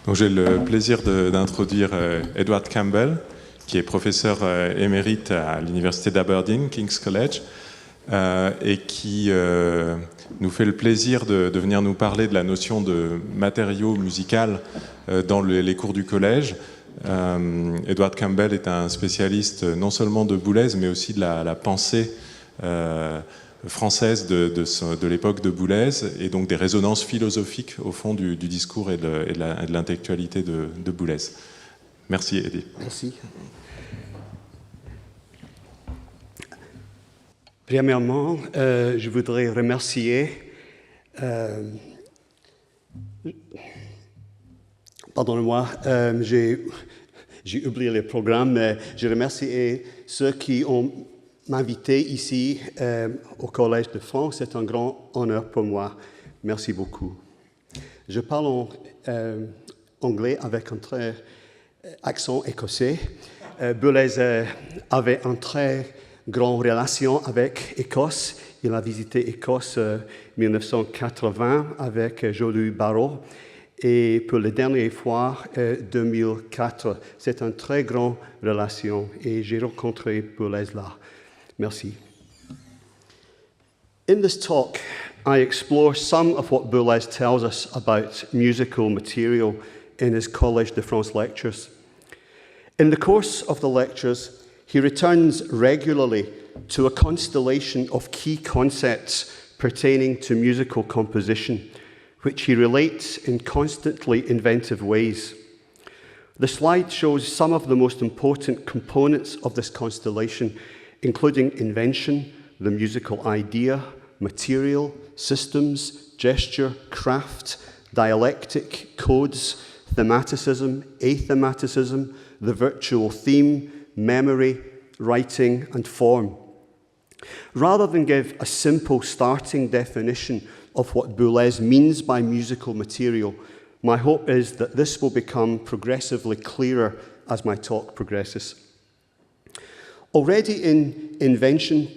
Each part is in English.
Donc j'ai le plaisir d'introduire Edward Campbell, qui est professeur émérite à l'université d'Aberdeen, King's College, et qui nous fait le plaisir de venir nous parler de la notion de matériau musical dans les cours du collège. Edward Campbell est un spécialiste non seulement de Boulez, mais aussi de la pensée française de l'époque de Boulez, et donc des résonances philosophiques au fond du discours et de l'intellectualité de Boulez. Merci, Eddie. Merci. Premièrement, je voudrais remercier pardonnez-moi, j'ai oublié le programme, mais je remercie ceux qui ont m'invité ici au Collège de France. C'est un grand honneur pour moi. Merci beaucoup. Je parle en anglais avec un très accent écossais. Boulez avait une très grande relation avec Écosse. Il a visité Écosse en 1980 avec Jolie Barrault. Et pour la dernière fois, 2004, c'est une très grande relation. Et j'ai rencontré Boulez là. Merci. In this talk, I explore some of what Boulez tells us about musical material in his Collège de France lectures. In the course of the lectures, he returns regularly to a constellation of key concepts pertaining to musical composition, which he relates in constantly inventive ways. The slide shows some of the most important components of this constellation, including invention, the musical idea, material, systems, gesture, craft, dialectic, codes, thematicism, athematicism, the virtual theme, memory, writing, and form. Rather than give a simple starting definition of what Boulez means by musical material, my hope is that this will become progressively clearer as my talk progresses. Already in Invention,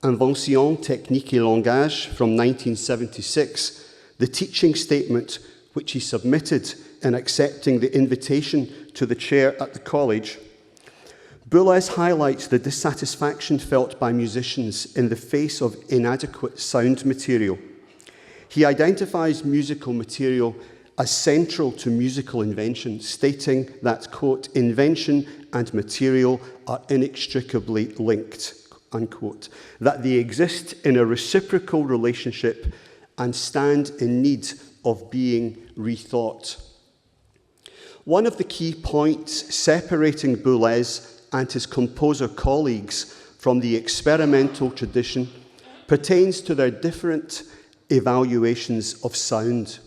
technique et langage from 1976, the teaching statement which he submitted in accepting the invitation to the chair at the college, Boulez highlights the dissatisfaction felt by musicians in the face of inadequate sound material. He identifies musical material as central to musical invention, stating that, quote, invention and material are inextricably linked, unquote, that they exist in a reciprocal relationship and stand in need of being rethought. One of the key points separating Boulez and his composer colleagues from the experimental tradition pertains to their different evaluations of sound.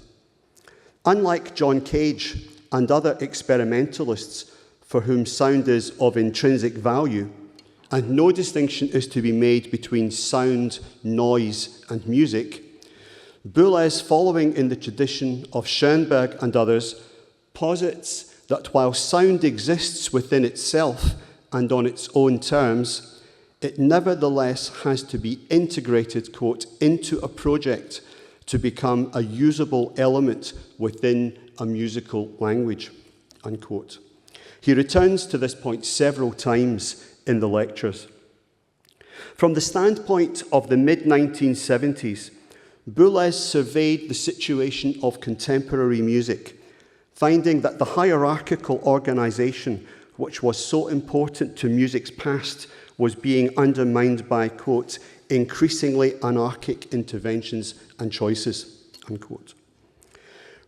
Unlike John Cage and other experimentalists for whom sound is of intrinsic value, and no distinction is to be made between sound, noise, and music, Boulez, following in the tradition of Schoenberg and others, posits that while sound exists within itself and on its own terms, it nevertheless has to be integrated, quote, into a project to become a usable element within a musical language, unquote. He returns to this point several times in the lectures. From the standpoint of the mid-1970s, Boulez surveyed the situation of contemporary music, finding that the hierarchical organization, which was so important to music's past, was being undermined by, quote, increasingly anarchic interventions and choices, unquote.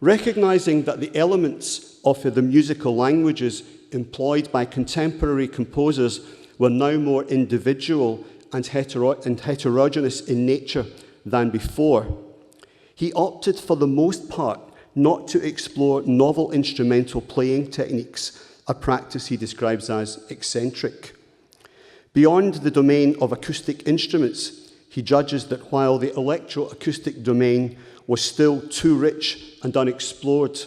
Recognizing that the elements of the musical languages employed by contemporary composers were now more individual and heterogeneous in nature than before, he opted for the most part not to explore novel instrumental playing techniques, a practice he describes as eccentric. Beyond the domain of acoustic instruments, he judges that while the electroacoustic domain was still too rich and unexplored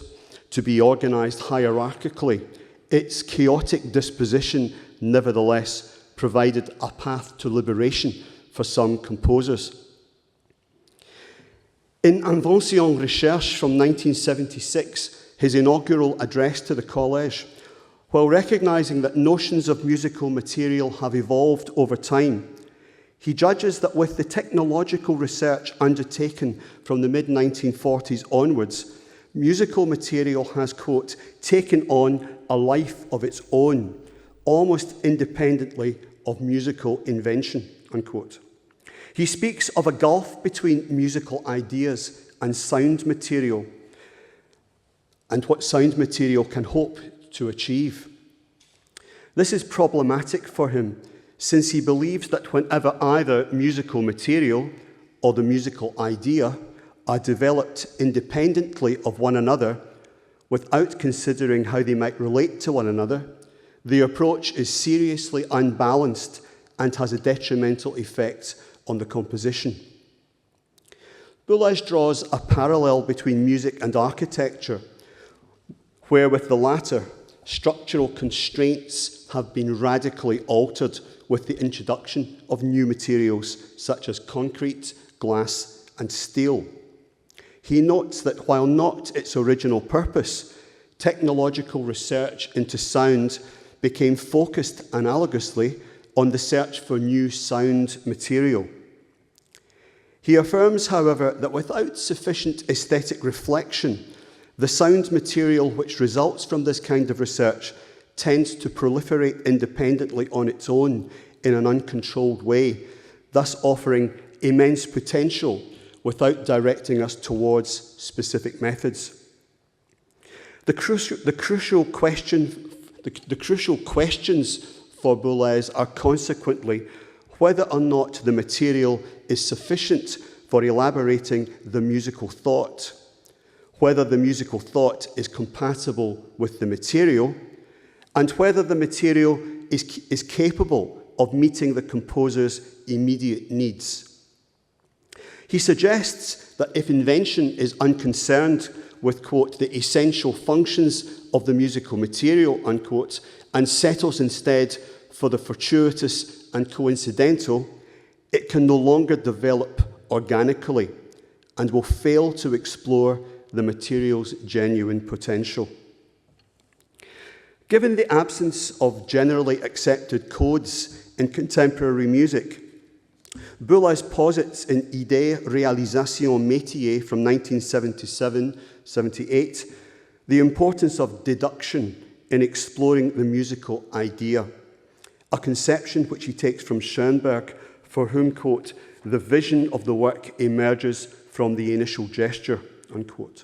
to be organized hierarchically, its chaotic disposition nevertheless provided a path to liberation for some composers. In Intervention Recherche from 1976, his inaugural address to the Collège, while recognising that notions of musical material have evolved over time, he judges that with the technological research undertaken from the mid-1940s onwards, musical material has, quote, taken on a life of its own, almost independently of musical invention, unquote. He speaks of a gulf between musical ideas and sound material, and what sound material can hope to achieve. This is problematic for him, since he believes that whenever either musical material or the musical idea are developed independently of one another, without considering how they might relate to one another, the approach is seriously unbalanced and has a detrimental effect on the composition. Boulez draws a parallel between music and architecture, where with the latter, structural constraints have been radically altered with the introduction of new materials such as concrete, glass, and steel. He notes that while not its original purpose, technological research into sound became focused analogously on the search for new sound material. He affirms, however, that without sufficient aesthetic reflection, the sound material which results from this kind of research tends to proliferate independently on its own in an uncontrolled way, thus offering immense potential without directing us towards specific methods. The crucial questions for Boulez are consequently whether or not the material is sufficient for elaborating the musical thought, whether the musical thought is compatible with the material, and whether the material is capable of meeting the composer's immediate needs. He suggests that if invention is unconcerned with, quote, the essential functions of the musical material, unquote, and settles instead for the fortuitous and coincidental, it can no longer develop organically and will fail to explore the material's genuine potential. Given the absence of generally accepted codes in contemporary music, Boulez posits in Idées, Réalisations, Métiers from 1977-78 the importance of deduction in exploring the musical idea, a conception which he takes from Schoenberg, for whom, quote, the vision of the work emerges from the initial gesture, unquote.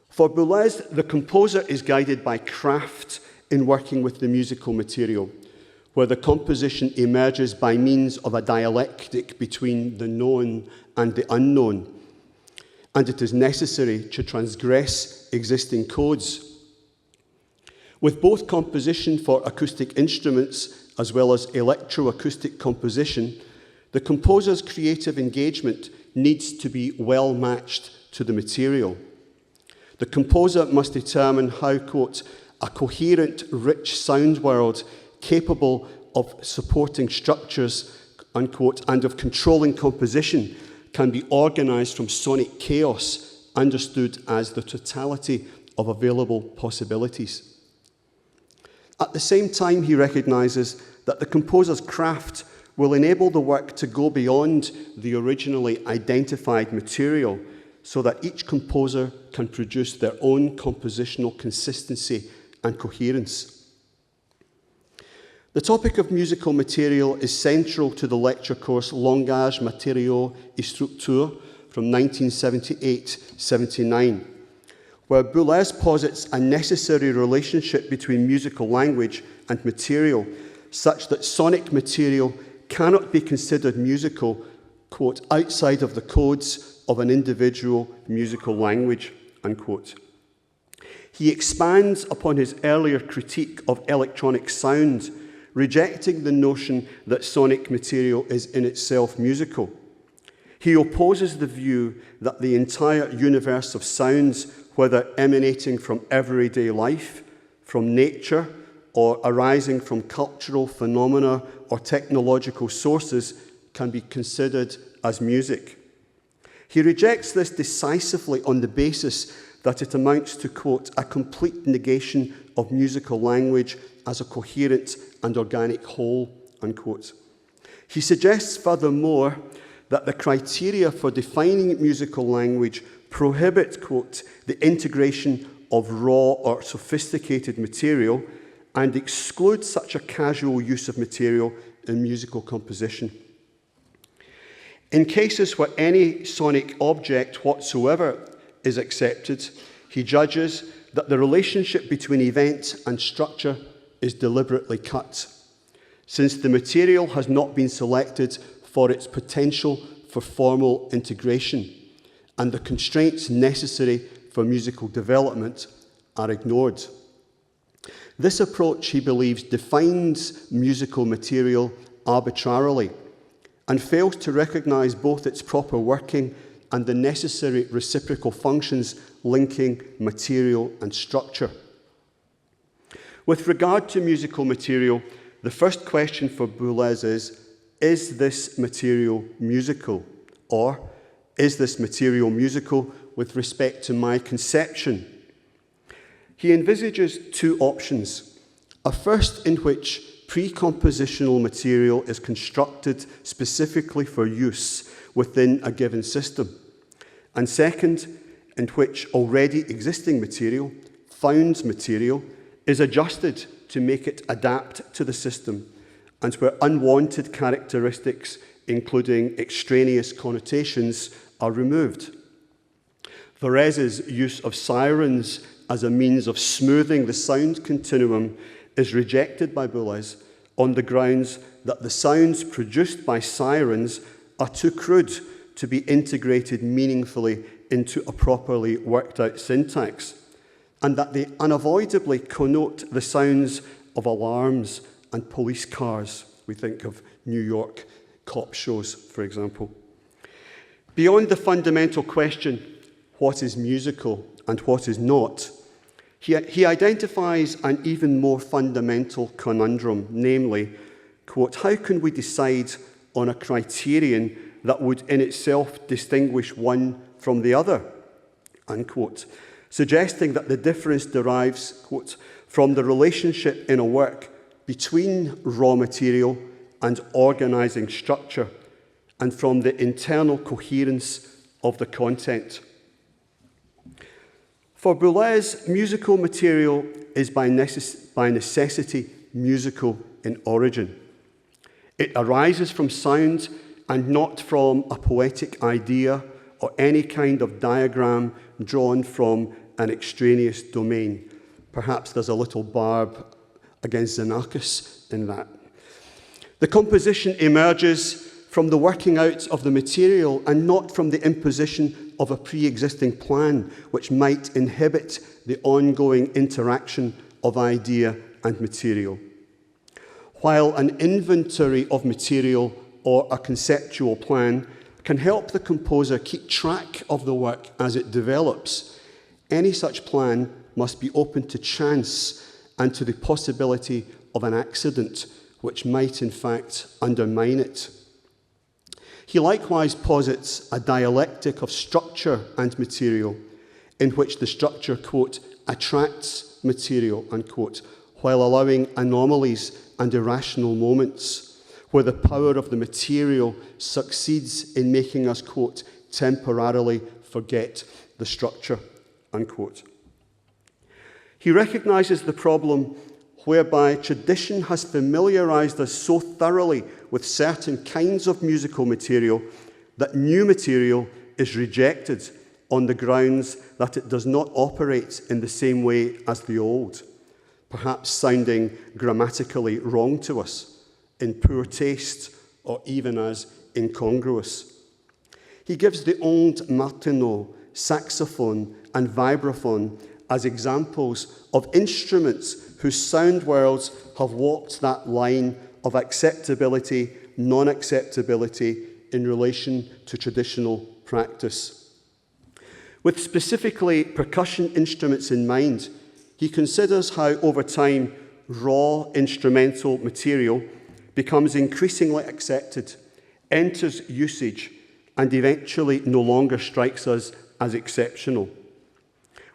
For Boulez, the composer is guided by craft in working with the musical material, where the composition emerges by means of a dialectic between the known and the unknown, and it is necessary to transgress existing codes. With both composition for acoustic instruments as well as electroacoustic composition, the composer's creative engagement needs to be well matched to the material. The composer must determine how, quote, a coherent, rich sound world capable of supporting structures, unquote, and of controlling composition can be organized from sonic chaos, understood as the totality of available possibilities. At the same time, he recognizes that the composer's craft will enable the work to go beyond the originally identified material so that each composer can produce their own compositional consistency and coherence. The topic of musical material is central to the lecture course Langage, Matériaux et Structure from 1978-79, where Boulez posits a necessary relationship between musical language and material, such that sonic material cannot be considered musical, quote, outside of the codes of an individual musical language, unquote. He expands upon his earlier critique of electronic sound, rejecting the notion that sonic material is in itself musical. He opposes the view that the entire universe of sounds, whether emanating from everyday life, from nature, or arising from cultural phenomena or technological sources, can be considered as music. He rejects this decisively on the basis that it amounts to, quote, a complete negation of musical language as a coherent and organic whole, unquote. He suggests furthermore that the criteria for defining musical language prohibit, quote, the integration of raw or sophisticated material and exclude such a casual use of material in musical composition. In cases where any sonic object whatsoever is accepted, he judges that the relationship between event and structure is deliberately cut, since the material has not been selected for its potential for formal integration, and the constraints necessary for musical development are ignored. This approach, he believes, defines musical material arbitrarily and fails to recognize both its proper working and the necessary reciprocal functions linking material and structure. With regard to musical material, the first question for Boulez is this material musical? Or, is this material musical with respect to my conception? He envisages two options. A first in which pre-compositional material is constructed specifically for use within a given system. And second, in which already existing material, found material, is adjusted to make it adapt to the system, and where unwanted characteristics, including extraneous connotations, are removed. Varèse's use of sirens as a means of smoothing the sound continuum is rejected by Boulez on the grounds that the sounds produced by sirens are too crude to be integrated meaningfully into a properly worked out syntax, and that they unavoidably connote the sounds of alarms and police cars. We think of New York cop shows, for example. Beyond the fundamental question, what is musical and what is not, he identifies an even more fundamental conundrum, namely, quote, how can we decide on a criterion that would in itself distinguish one from the other, unquote, suggesting that the difference derives, quote, from the relationship in a work between raw material and organizing structure, and from the internal coherence of the content. For Boulez, musical material is by necessity musical in origin. It arises from sound and not from a poetic idea or any kind of diagram drawn from an extraneous domain. Perhaps there's a little barb against Xenakis in that. The composition emerges from the working out of the material and not from the imposition of a pre-existing plan which might inhibit the ongoing interaction of idea and material. While an inventory of material or a conceptual plan can help the composer keep track of the work as it develops, any such plan must be open to chance and to the possibility of an accident which might in fact undermine it. He likewise posits a dialectic of structure and material in which the structure, quote, attracts material, unquote, while allowing anomalies and irrational moments, where the power of the material succeeds in making us, quote, temporarily forget the structure, unquote. He recognizes the problem whereby tradition has familiarized us so thoroughly with certain kinds of musical material that new material is rejected on the grounds that it does not operate in the same way as the old, perhaps sounding grammatically wrong to us, in poor taste, or even as incongruous. He gives the ondes martineau, saxophone, and vibraphone as examples of instruments whose sound worlds have walked that line of acceptability, non-acceptability in relation to traditional practice. With specifically percussion instruments in mind, he considers how over time raw instrumental material becomes increasingly accepted, enters usage, and eventually no longer strikes us as exceptional.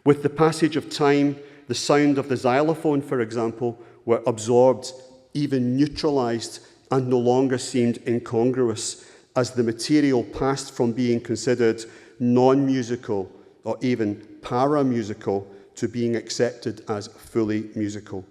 With the passage of time, the sound of the xylophone, for example, were absorbed, even neutralized, and no longer seemed incongruous, as the material passed from being considered non-musical or even para-musical to being accepted as fully musical.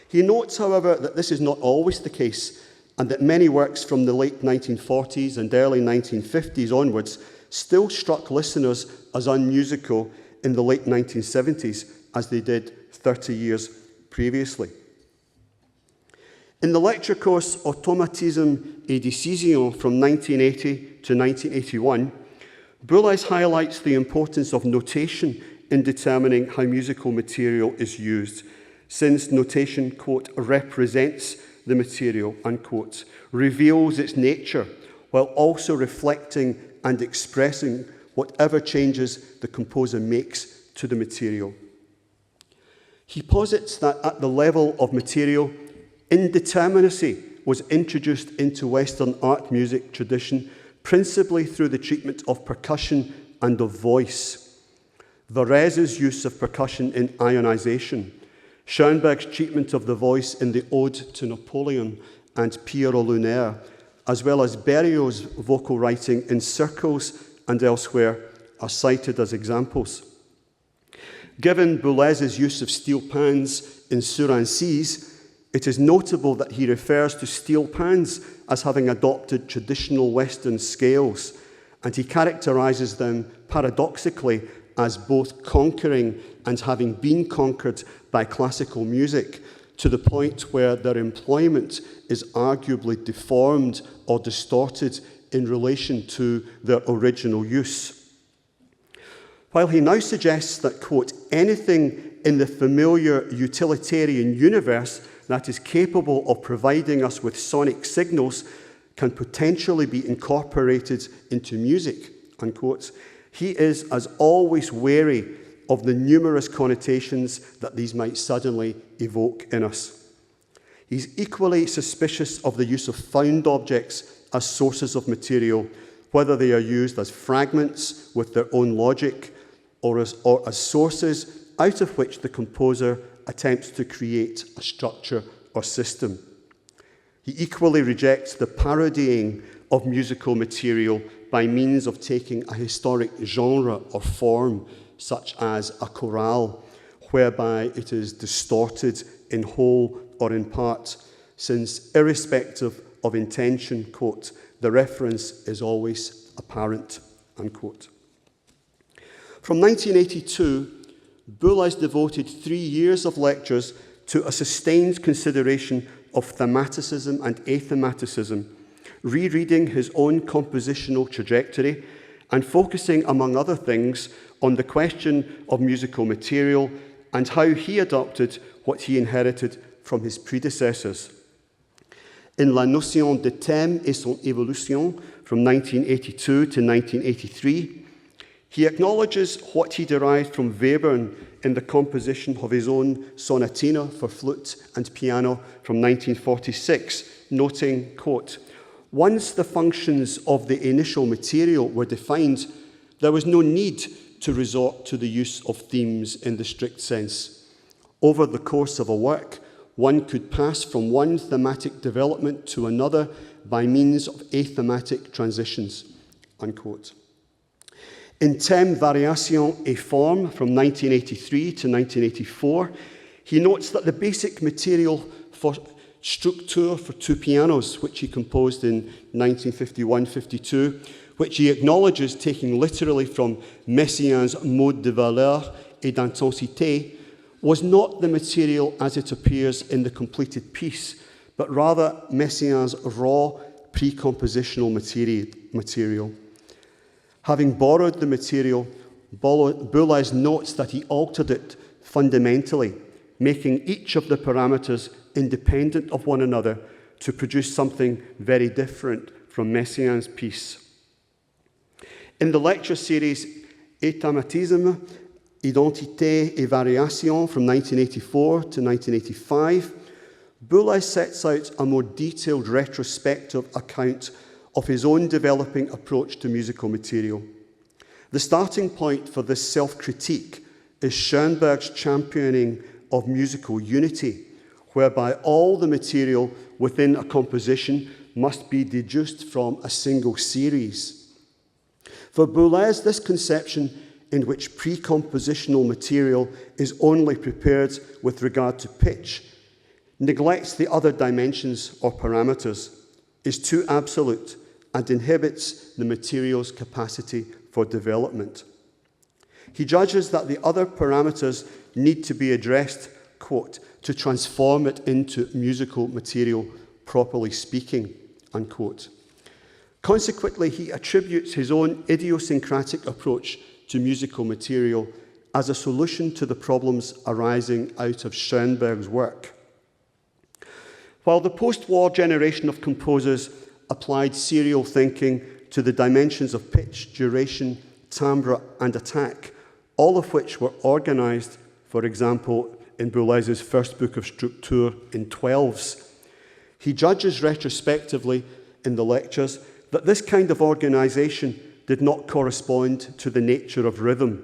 He notes, however, that this is not always the case, and that many works from the late 1940s and early 1950s onwards still struck listeners as unmusical in the late 1970s, as they did 30 years previously. In the lecture course Automatisme et Décision from 1980 to 1981, Boulez highlights the importance of notation in determining how musical material is used, since notation, quote, represents the material, unquote, reveals its nature, while also reflecting and expressing whatever changes the composer makes to the material. He posits that at the level of material, indeterminacy was introduced into Western art music tradition principally through the treatment of percussion and of voice. Varèse's use of percussion in ionization, Schoenberg's treatment of the voice in the Ode to Napoleon and Pierre Lunaire, as well as Berriot's vocal writing in Circles and elsewhere, are cited as examples. Given Boulez's use of steel pans in Surancies, it is notable that he refers to steel pans as having adopted traditional Western scales, and he characterizes them paradoxically as both conquering and having been conquered by classical music, to the point where their employment is arguably deformed or distorted in relation to their original use. While he now suggests that, quote, anything in the familiar utilitarian universe that is capable of providing us with sonic signals can potentially be incorporated into music, unquote, he is, as always, wary of the numerous connotations that these might suddenly evoke in us. He's equally suspicious of the use of found objects as sources of material, whether they are used as fragments with their own logic or as sources out of which the composer attempts to create a structure or system. He equally rejects the parodying of musical material by means of taking a historic genre or form, such as a chorale, whereby it is distorted in whole or in part, since irrespective of intention, quote, the reference is always apparent, unquote. From 1982, Boulez devoted 3 years of lectures to a sustained consideration of thematicism and athematicism, rereading his own compositional trajectory and focusing, among other things, on the question of musical material and how he adopted what he inherited from his predecessors. In La notion de thème et son évolution from 1982 to 1983, he acknowledges what he derived from Webern in the composition of his own sonatina for flute and piano from 1946, noting, quote, once the functions of the initial material were defined, there was no need to resort to the use of themes in the strict sense. Over the course of a work, one could pass from one thematic development to another by means of athematic transitions, unquote. In Thème, Variation et Forme from 1983 to 1984, he notes that the basic material for Structure for two pianos, which he composed in 1951-52, which he acknowledges taking literally from Messiaen's Mode de valeur et d'intensité, was not the material as it appears in the completed piece, but rather Messiaen's raw pre-compositional material. Having borrowed the material, Boulez notes that he altered it fundamentally, making each of the parameters independent of one another to produce something very different from Messiaen's piece. In the lecture series Automatisme, Identité et Variation from 1984 to 1985, Boulez sets out a more detailed retrospective account of his own developing approach to musical material. The starting point for this self-critique is Schoenberg's championing of musical unity, whereby all the material within a composition must be deduced from a single series. For Boulez, this conception, in which pre-compositional material is only prepared with regard to pitch, neglects the other dimensions or parameters, is too absolute, and inhibits the material's capacity for development. He judges that the other parameters need to be addressed, quote, to transform it into musical material, properly speaking, unquote. Consequently, he attributes his own idiosyncratic approach to musical material as a solution to the problems arising out of Schoenberg's work. While the post-war generation of composers applied serial thinking to the dimensions of pitch, duration, timbre, and attack, all of which were organized, for example, in Boulez's first book of Structure in 12s, he judges retrospectively in the lectures that this kind of organization did not correspond to the nature of rhythm,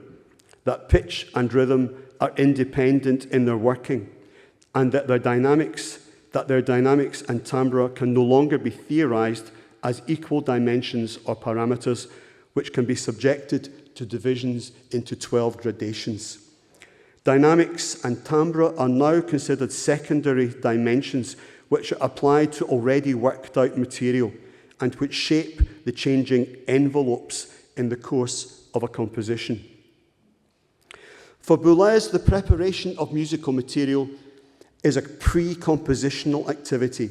that pitch and rhythm are independent in their working, and that their dynamics and timbre can no longer be theorized as equal dimensions or parameters which can be subjected to divisions into 12 gradations. Dynamics and timbre are now considered secondary dimensions which are applied to already worked out material and which shape the changing envelopes in the course of a composition. For Boulez, the preparation of musical material is a pre-compositional activity,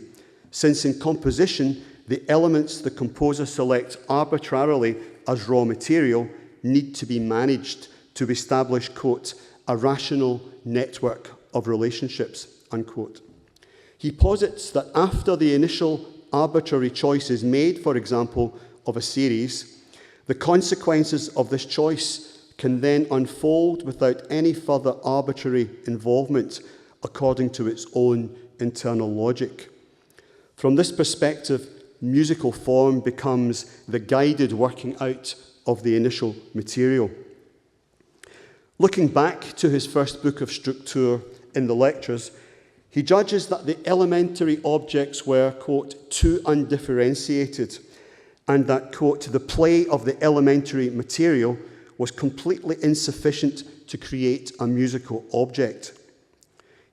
since in composition, the elements the composer selects arbitrarily as raw material need to be managed to establish, quote, a rational network of relationships, unquote. He posits that after the initial arbitrary choice is made, for example, of a series, the consequences of this choice can then unfold without any further arbitrary involvement according to its own internal logic. From this perspective, musical form becomes the guided working out of the initial material. Looking back to his first book of Structure in the lectures, he judges that the elementary objects were, quote, too undifferentiated, and that, quote, the play of the elementary material was completely insufficient to create a musical object.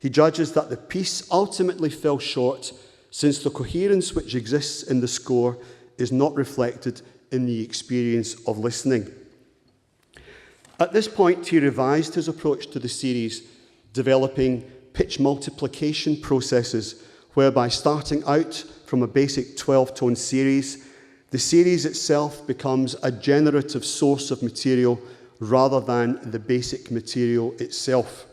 He judges that the piece ultimately fell short, since the coherence which exists in the score is not reflected in the experience of listening. At this point, he revised his approach to the series, developing pitch multiplication processes, whereby starting out from a basic 12-tone series, the series itself becomes a generative source of material rather than the basic material itself.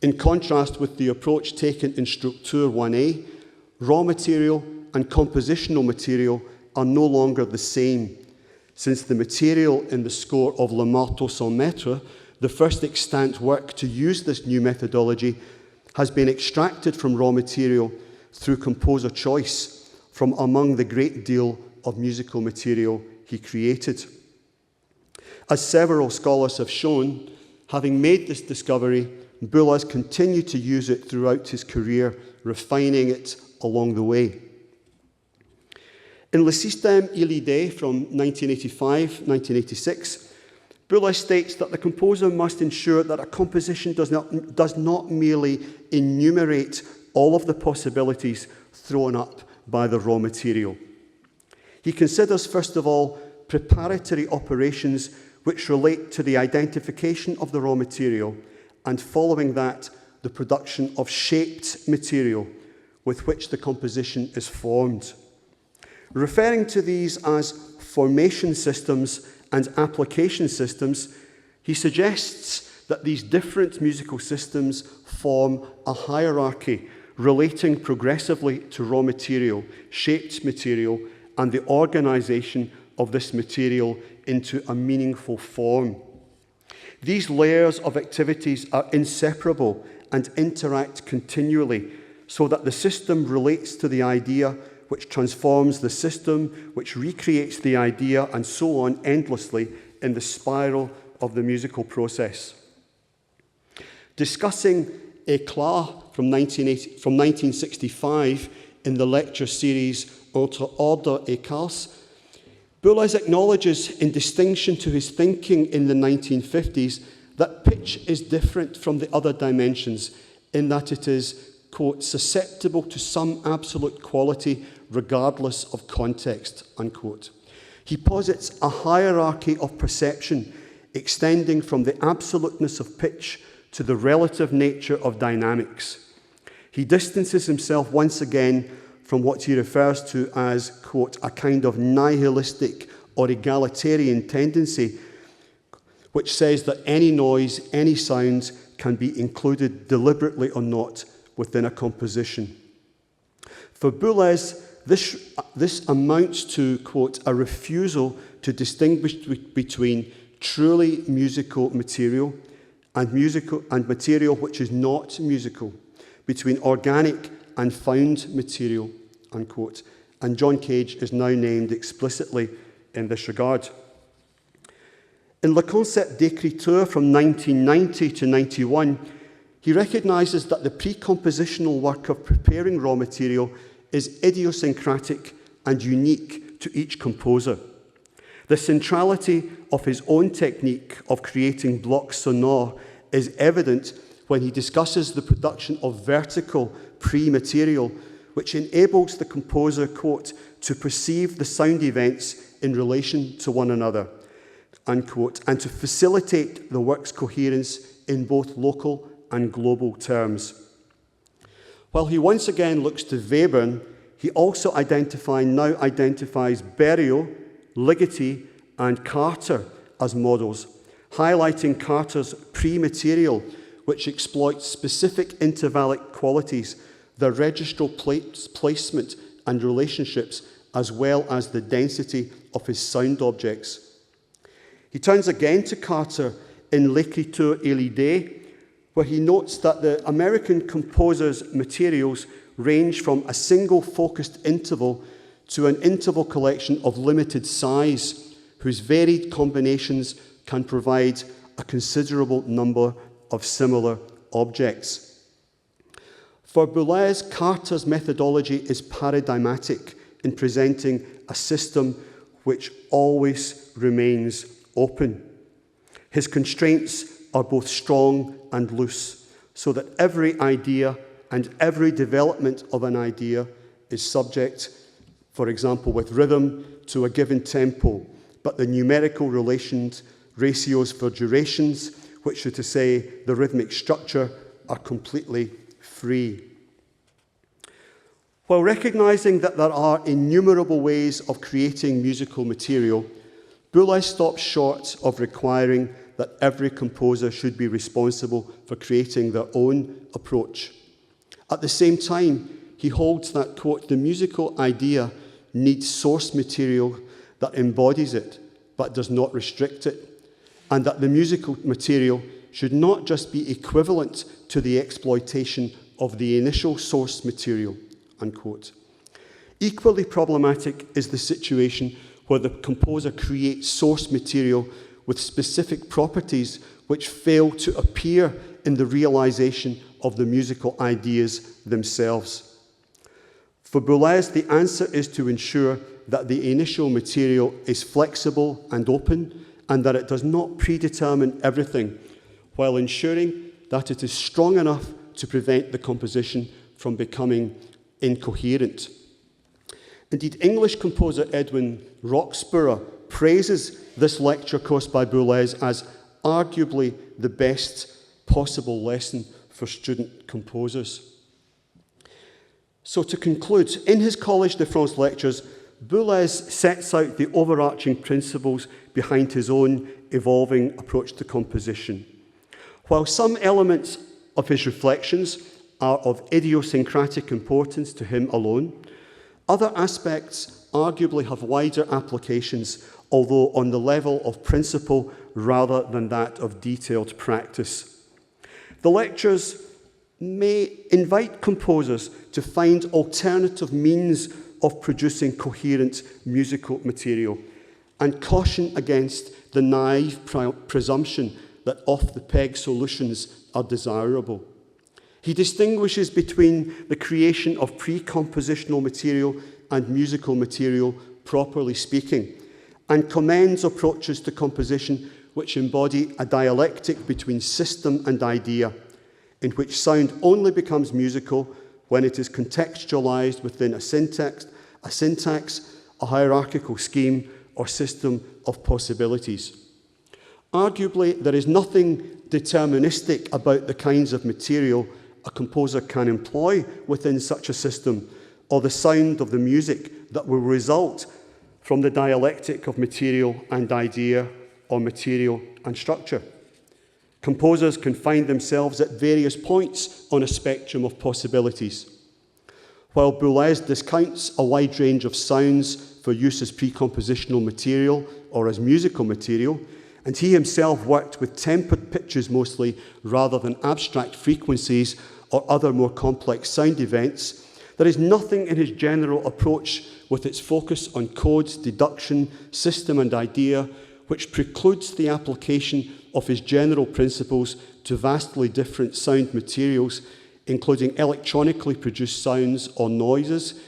In contrast with the approach taken in Structure 1A, raw material and compositional material are no longer the same, since the material in the score of Le Marteau sans Maître, the first extant work to use this new methodology, has been extracted from raw material through composer choice from among the great deal of musical material he created. As several scholars have shown, having made this discovery, Boulez continued to use it throughout his career, refining it along the way. In Le Système et l'idée from 1985-1986, Boulez states that the composer must ensure that a composition does not merely enumerate all of the possibilities thrown up by the raw material. He considers, first of all, preparatory operations which relate to the identification of the raw material, and following that, the production of shaped material with which the composition is formed. Referring to these as formation systems and application systems, he suggests that these different musical systems form a hierarchy relating progressively to raw material, shaped material, and the organization of this material into a meaningful form. These layers of activities are inseparable and interact continually, so that the system relates to the idea, which transforms the system, which recreates the idea, and so on endlessly in the spiral of the musical process. Discussing éclat from 1965 in the lecture series Entre ordre et chaos, Boulez acknowledges, in distinction to his thinking in the 1950s, that pitch is different from the other dimensions in that it is, quote, susceptible to some absolute quality regardless of context, unquote. He posits a hierarchy of perception extending from the absoluteness of pitch to the relative nature of dynamics. He distances himself once again from what he refers to as, quote, a kind of nihilistic or egalitarian tendency, which says that any noise, any sound can be included deliberately or not within a composition. For Boulez, this amounts to, quote, a refusal to distinguish between truly musical material and material which is not musical, between organic and found material, unquote. And John Cage is now named explicitly in this regard. In Le Concept d'écriture from 1990 to 91, he recognises that the pre-compositional work of preparing raw material is idiosyncratic and unique to each composer. The centrality of his own technique of creating blocs sonores is evident when he discusses the production of vertical pre-material, which enables the composer, quote, to perceive the sound events in relation to one another, unquote, and to facilitate the work's coherence in both local and global terms. While he once again looks to Webern, he also identifies Berio, Ligeti, and Carter as models, highlighting Carter's pre-material, which exploits specific intervallic qualities, the registral placement and relationships, as well as the density of his sound objects. He turns again to Carter in L'écriture et l'idée, where he notes that the American composer's materials range from a single focused interval to an interval collection of limited size, whose varied combinations can provide a considerable number of similar objects. For Boulez, Carter's methodology is paradigmatic in presenting a system which always remains open. His constraints are both strong and loose, so that every idea and every development of an idea is subject, for example, with rhythm, to a given tempo, but the numerical ratios for durations, which are to say the rhythmic structure, are completely free. While recognizing that there are innumerable ways of creating musical material, Boulez stops short of requiring that every composer should be responsible for creating their own approach. At the same time, he holds that, quote, the musical idea needs source material that embodies it, but does not restrict it, and that the musical material should not just be equivalent to the exploitation of the initial source material, unquote. Equally problematic is the situation where the composer creates source material with specific properties which fail to appear in the realization of the musical ideas themselves. For Boulez, the answer is to ensure that the initial material is flexible and open, and that it does not predetermine everything, while ensuring that it is strong enough to prevent the composition from becoming incoherent. Indeed, English composer Edwin Roxburgh praises this lecture course by Boulez as arguably the best possible lesson for student composers. So to conclude, in his Collège de France lectures, Boulez sets out the overarching principles behind his own evolving approach to composition. While some elements of his reflections are of idiosyncratic importance to him alone, other aspects arguably have wider applications, although on the level of principle rather than that of detailed practice. The lectures may invite composers to find alternative means of producing coherent musical material and caution against the naive presumption that off-the-peg solutions are desirable. He distinguishes between the creation of pre-compositional material and musical material, properly speaking, and commends approaches to composition which embody a dialectic between system and idea, in which sound only becomes musical when it is contextualized within a syntax, a hierarchical scheme, or system of possibilities. Arguably, there is nothing deterministic about the kinds of material a composer can employ within such a system, or the sound of the music that will result from the dialectic of material and idea, or material and structure. Composers can find themselves at various points on a spectrum of possibilities. While Boulez discounts a wide range of sounds for use as pre-compositional material or as musical material, and he himself worked with tempered pitches mostly rather than abstract frequencies or other more complex sound events, there is nothing in his general approach with its focus on codes, deduction, system and idea, which precludes the application of his general principles to vastly different sound materials, including electronically produced sounds or noises,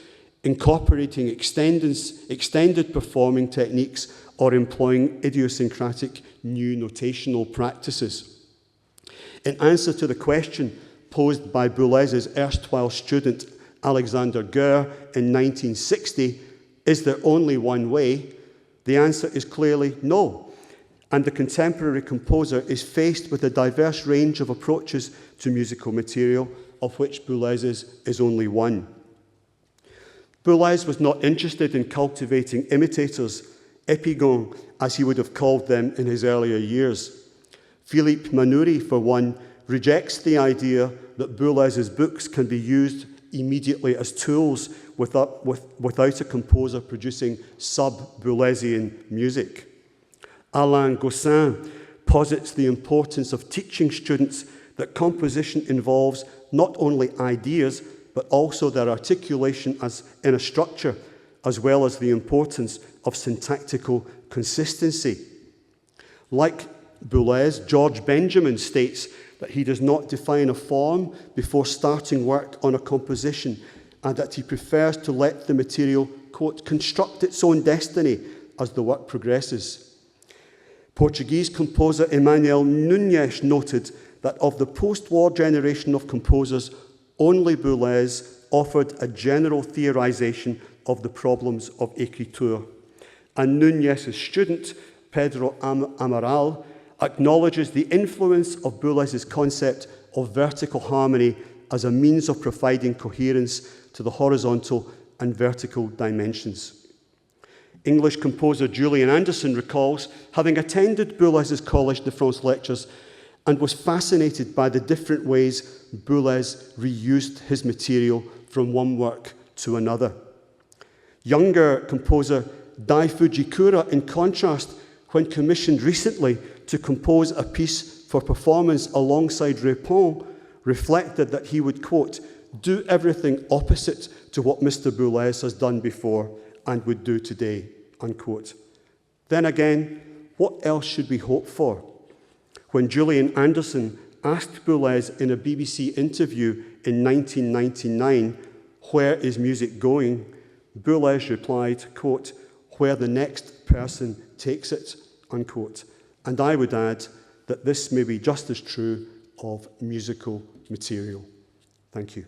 incorporating extended performing techniques, or employing idiosyncratic new notational practices. In answer to the question posed by Boulez's erstwhile student Alexander Goer in 1960, is there only one way? The answer is clearly no, and the contemporary composer is faced with a diverse range of approaches to musical material, of which Boulez's is only one. Boulez was not interested in cultivating imitators, épigons, as he would have called them in his earlier years. Philippe Manoury, for one, rejects the idea that Boulez's books can be used immediately as tools without a composer producing sub-Boulezian music. Alain Gossin posits the importance of teaching students that composition involves not only ideas, but also their articulation as in a structure, as well as the importance of syntactical consistency. Like Boulez, George Benjamin states that he does not define a form before starting work on a composition, and that he prefers to let the material, quote, construct its own destiny as the work progresses. Portuguese composer Emmanuel Nunes noted that of the post-war generation of composers, only Boulez offered a general theorization of the problems of écriture. And Nunes's student, Pedro Amaral, acknowledges the influence of Boulez's concept of vertical harmony as a means of providing coherence to the horizontal and vertical dimensions. English composer Julian Anderson recalls having attended Boulez's Collège de France lectures and was fascinated by the different ways Boulez reused his material from one work to another. Younger composer Dai Fujikura, in contrast, when commissioned recently to compose a piece for performance alongside Repon, reflected that he would, quote, do everything opposite to what Mr. Boulez has done before and would do today, unquote. Then again, what else should we hope for? When Julian Anderson asked Boulez in a BBC interview in 1999, where is music going? Boulez replied, quote, where the next person takes it, unquote. And I would add that this may be just as true of musical material. Thank you.